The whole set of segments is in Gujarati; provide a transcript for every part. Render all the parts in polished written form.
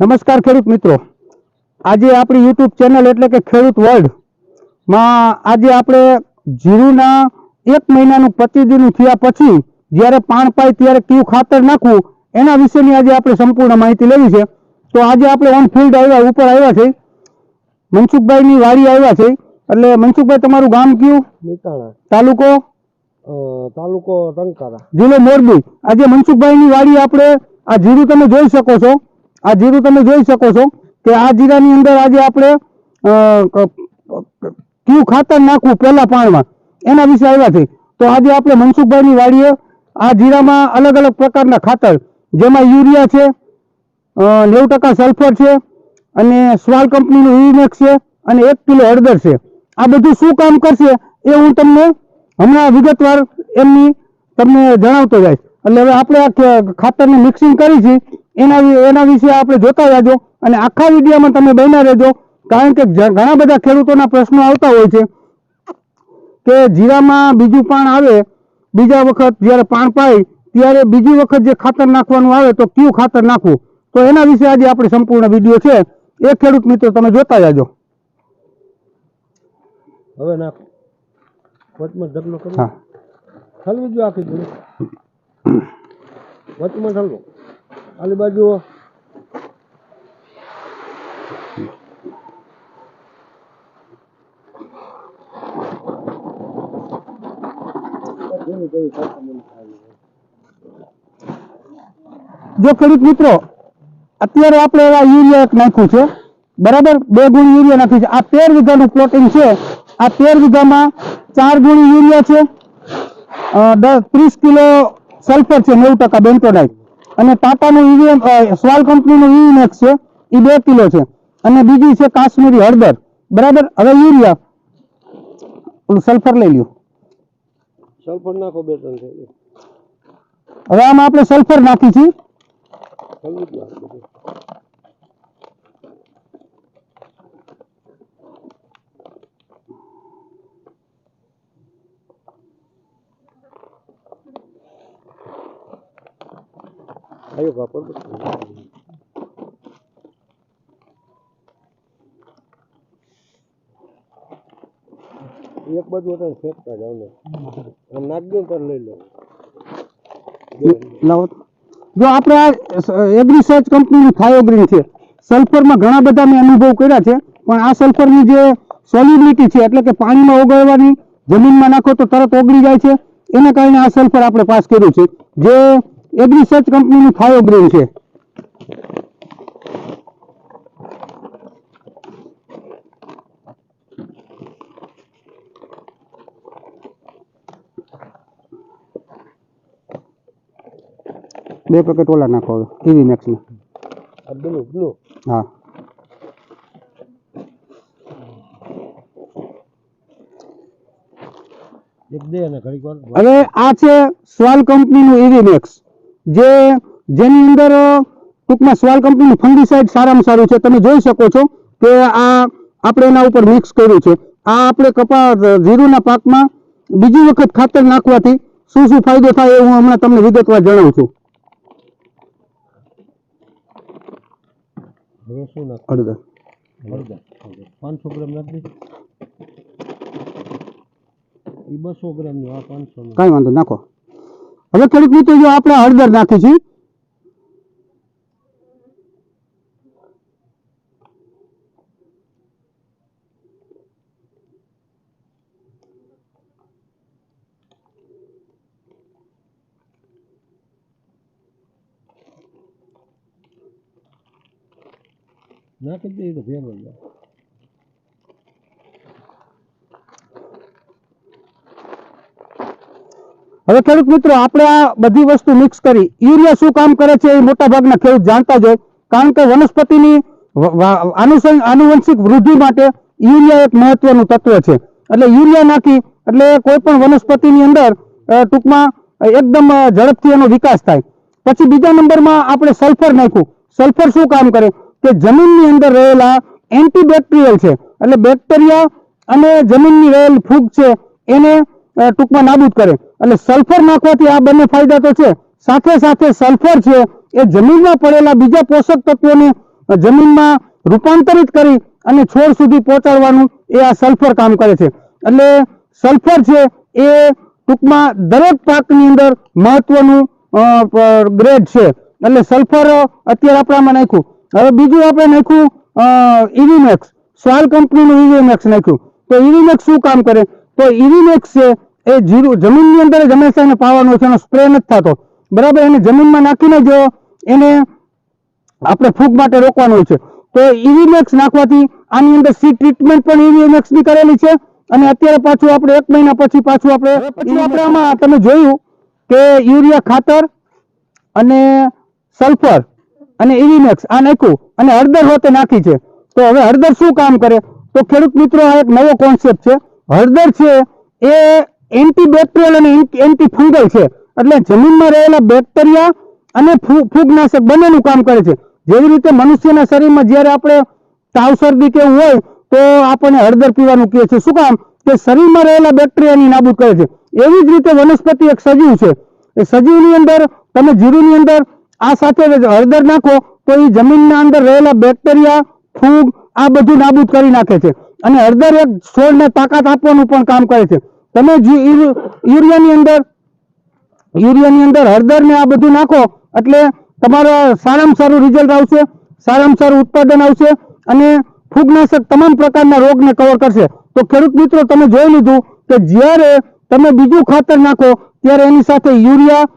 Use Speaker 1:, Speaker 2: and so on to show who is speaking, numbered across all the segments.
Speaker 1: નમસ્કાર ખેડૂત મિત્રો, આજે આપણી યુટ્યુબ ચેનલ એટલે કે ખેડૂત વર્લ્ડ માં આજે આપણે જીરુના 1 મહિનાનું પ્રતિદિન થયા પછી જ્યારે પાણ પાય ત્યારે કયું ખાતર નાખવું એના વિશેની આજે આપણે સંપૂર્ણ માહિતી લેવી છે. તો આજે આપણે ઓન ફિલ્ડ ઉપર આવ્યા છે, મનસુખભાઈની વાડી આવ્યા છે. એટલે મનસુખભાઈ, તમારું ગામ કયું?
Speaker 2: મિતાણા,
Speaker 1: તાલુકો
Speaker 2: ટંકારા,
Speaker 1: જિલ્લો મોરબી. આજે મનસુખભાઈની વાડી આપણે આ જીરું તમે જોઈ શકો છો. આ જીરું તમે જોઈ શકો છો કે આ જીરાની અંદર આજે આપણે કયું ખાતર નાખવું પહેલા પાણમાં એના વિશે આવ્યા છે. તો આજે આપણે મનસુખભાઈની વાડીએ આ જીરામાં અલગ અલગ પ્રકારના ખાતર, જેમાં યુરિયા છે, 90% સલ્ફર છે, અને સ્વાલ કંપનીનું યુનિમેક્સ છે, અને 1 કિલો હળદર છે. આ બધું શું કામ કરશે એ હું તમને હમણાં વિગતવાર એમની તમને જણાવતો જઈશ. એટલે હવે આપણે આ ખાતરનું મિક્સિંગ કરી છે એના વિશે આપણે જોતા રહેજો અને આખા વિડીયોમાં તમે બન્યા રહેજો. કારણ કે ઘણા બધા ખેડૂતોના પ્રશ્નો આવતા હોય છે કે જીરામાં બીજું પાણ આવે, બીજા વખત જ્યારે પાણ પાય ત્યારે બીજી વખત જે ખાતર નાખવાનું આવે તો કયું ખાતર નાખવું. તો એના વિશે આજે આપણે સંપૂર્ણ વિડીયો છે, એ ખેડૂત મિત્રો તમે જોતા જાજો.
Speaker 2: હવે નાખો વચમાં ઢગલો કરો. હા, હલવી જો આખી દૂર વચમાં ઢગલો આલી બાજુ.
Speaker 1: જો ખેડૂત મિત્રો, અત્યારે આપણે એવા યુરિયા નાખ્યું છે, બરાબર, 2 ગુણી યુરિયા નાખ્યું છે. આ 13 વીઘાનું પ્લોટિંગ છે. આ 13 વીઘામાં 4 ગુણી યુરિયા છે, 30 કિલો સલ્ફર છે, 90% બેન્ટોનાઇટ, અને ટાટાનું સ્વાલ કંપનીનું યુનિમેક્સ છે, એ 2 કિલો છે, અને બીજી છે કાશ્મીરી હળદર. બરાબર. હવે યુરિયા, સલ્ફર લઈ લ્યો.
Speaker 2: સલ્ફર નાખો 2-3 થઈ.
Speaker 1: હવે આમાં આપણે સલ્ફર નાખી છીએ.
Speaker 2: આયો કાપડ એક બાજુ હતા ફેંકતા જાવ ને, આમ નાખ દો પર લઈ લો.
Speaker 1: જો આપણે આ એગ્રીસર્ચ કંપનીનું થાયોગ્રીન છે. સલ્ફરમાં ઘણા બધા મેં અનુભવ કર્યા છે, પણ આ સલ્ફરની જે સોલ્યુબિલિટી છે, એટલે કે પાણીમાં ઓગળવાની, જમીનમાં નાખો તો તરત ઓગળી જાય છે, એને કારણે આ સલ્ફર આપણે પાસ કર્યું છે, જે એગ્રીસર્ચ કંપનીનું થાયોગ્રીન છે. બે પેકેટ ઓલા નાખો હવે ટીવી મેક્સમાં. હા, હવે આ છે સ્વાલ કંપનીનું ઇવીમેક્સ, જેની અંદર ટૂંકમાં સ્વાલ કંપનીનું ફંગીસાઇડ સારામાં સારું છે. તમે જોઈ શકો છો કે આ આપણે એના ઉપર મિક્સ કર્યું છે. આ આપણે જીરુના પાકમાં બીજી વખત ખાતર નાખવાથી શું શું ફાયદો થાય એ હું હમણાં તમને વિગતવાર જણાવું છું. હળદર
Speaker 2: 500 ગ્રામ નાખી, 200 ગ્રામ નું, આ 500.
Speaker 1: કાંઈ વાંધો, નાખો. હવે ખેડૂત મિત્રો, જો આપણે હળદર નાખી છે,
Speaker 2: નાખી દઈએ તો ફેર બની જાય.
Speaker 1: હવે ખેડૂત મિત્રો, આપણે આ બધી વસ્તુ મિક્સ કરી. યુરિયા શું કામ કરે છે એ મોટા ભાગના ખેડૂત જાણતા જ હોય, કારણ કે વનસ્પતિની આનુવંશિક વૃદ્ધિ માટે યુરિયા એક મહત્વનું તત્વ છે. એટલે યુરિયા નાખી એટલે કોઈ પણ વનસ્પતિની અંદર ટૂંકમાં એકદમ ઝડપથી એનો વિકાસ થાય. પછી બીજા નંબરમાં આપણે સલ્ફર નાખ્યું. સલ્ફર શું કામ કરે કે જમીનની અંદર રહેલા એન્ટીબેક્ટેરિયલ છે, એટલે બેક્ટેરિયા અને જમીનની રહેલ ફૂગ છે એને ટૂંકમાં નાબૂદ કરે. એટલે સલ્ફર નાખવાથી આ બંને ફાયદા તો છે, સાથે સાથે સલ્ફર છે એ જમીનમાં પડેલા બીજા પોષક તત્વોને જમીનમાં રૂપાંતરિત કરી અને છોડ સુધી પહોંચાડવાનું એ આ સલ્ફર કામ કરે છે. એટલે સલ્ફર છે એ ટૂંકમાં દરેક પાકની અંદર મહત્વનું ગ્રેડ છે. એટલે સલ્ફર અત્યારે આપણે આમાં નાખ્યું. હવે બીજું આપણે નાખ્યું ઇવીમેક્સ, સોઇલ કંપનીનું ઇવીમેક્સ નાખ્યું. તો ઇવીમેક્સ શું કામ કરે? તો ઇવીમેક્સ છે એ જમીનની અંદર જ હંમેશા એને પાવાનો છે, એનો સ્પ્રે નથી થતો, બરાબર. એને જમીનમાં નાખીને જો એને આપણે ફૂગ માટે રોકવાનું હોય છે. તો ઇવીમેક્સ નાખવાથી આની અંદર સીડ ટ્રીટમેન્ટ પણ ઇવીમેક્સ ની કરેલી છે. અને અત્યારે પાછું આપણે 1 મહિના પછી પાછું આપણે આમાં તમે જોયું કે યુરિયા ખાતર અને સલ્ફર અને ઇવીમેક્સ આ નાખ્યું અને હળદર હોતે નાખી છે. તો હવે હળદર શું કામ કરે? તો ખેડૂત મિત્રો આ એક નવો કોન્સેપ્ટ છે. હળદર છે એ એન્ટીબેક્ટેરિયલ અને એન્ટી ફંગલ છે. એટલે જમીનમાં રહેલા બેક્ટેરિયા અને ફૂગનાશક બંનેનું કામ કરે છે. જેવી રીતે મનુષ્યના શરીરમાં જ્યારે આપણે તાવ શરદી કેવું હોય તો આપણને હળદર પીવાનું કહે છે. શું કામ? કે શરીરમાં રહેલા બેક્ટેરિયાની નાબૂદ કરે છે. એવી જ રીતે વનસ્પતિ એક સજીવ છે. એ સજીવની અંદર તમે જીરુની અંદર આ સાથે હળદર નાખો તો એ જમીનના અંદર રહેલા બેક્ટેરિયા, ફૂગ આ બધું નાબૂદ કરી નાખે છે. અને હળદર એક છોડને તાકાત આપવાનું પણ કામ કરે છે. તમે યુરિયાની અંદર હળદર ને આ બધું નાખો એટલે તમારા સારામાં સારું રિઝલ્ટ આવશે, સારામાં સારું ઉત્પાદન આવશે અને ફૂગનાશક તમામ પ્રકારના રોગને કવર કરશે. તો ખેડૂત મિત્રો તમે જોઈ લીધું કે જ્યારે તમે બીજું ખાતર નાખો ત્યારે એની સાથે યુરિયા,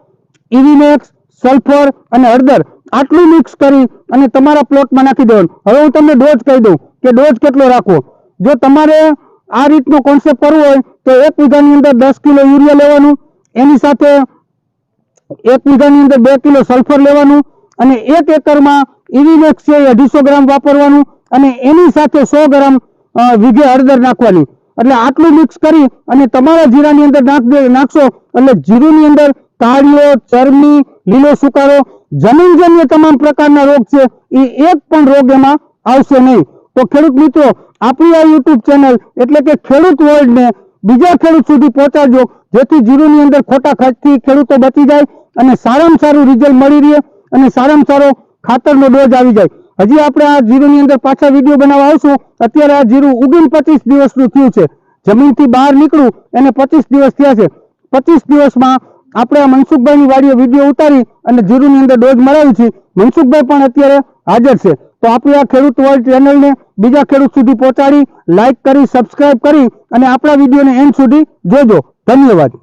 Speaker 1: ઇવીમેક્સ, સલ્ફર અને હળદર આટલું મિક્સ કરી અને તમારા પ્લોટમાં નાખી દેવાનું. હવે હું તમને ડોઝ કહી દઉં કે ડોઝ કેટલો રાખવો. જો તમારે આ રીતનો કોન્સેપ્ટ કરવો હોય તો 1 વીઘાની અંદર 10 કિલો યુરિયા લેવાનું, એની સાથે 1 વીઘાની અંદર 2 કિલો સલ્ફર લેવાનું અને 1 એકરમાં ઇવીમેક્સ છે 250 ગ્રામ વાપરવાનું અને એની સાથે 100 ગ્રામ વીઘે હળદર નાખવાની. એટલે આટલું મિક્સ કરી અને તમારા જીરાની અંદર નાખશો એટલે જીરુની અંદર કાળીઓ, ચરમી, લીલો સુકારો, જમીનજન્ય તમામ પ્રકારના રોગ છે એ એક પણ રોગ એમાં આવશે નહીં. તો ખેડૂત મિત્રો આપણી આ યુટ્યુબ ચેનલ એટલે કે ખેડૂત વર્લ્ડને બીજા ખેડૂત સુધી પહોંચાડજો, જેથી જીરુની અંદર ખોટા ખર્ચથી ખેડૂતો બચી જાય અને સારામાં સારું રિઝલ્ટ મળી રહે અને સારામાં સારો ખાતરનો ડોઝ આવી જાય. હજી આપણે આ જીરુની અંદર પાછા વિડીયો બનાવવા આવશું. અત્યારે આ જીરું ઉગીને 25 દિવસનું થયું છે. જમીનથી બહાર નીકળું એને 25 દિવસ થયા છે. 25 દિવસમાં આપણે આ મનસુખભાઈની વાડીએ વિડીયો ઉતારી અને જીરુની અંદર ડોઝ મરાવી છે. મનસુખભાઈ પણ અત્યારે હાજર છે. તો આપણી આ ખેડૂત વર્લ્ડ ચેનલને બીજા ખેડૂત સુધી પહોંચાડી લાઈક કરી, સબસ્ક્રાઇબ કરી અને આપણા વિડીયોને એન્ડ સુધી જોજો. ધન્યવાદ.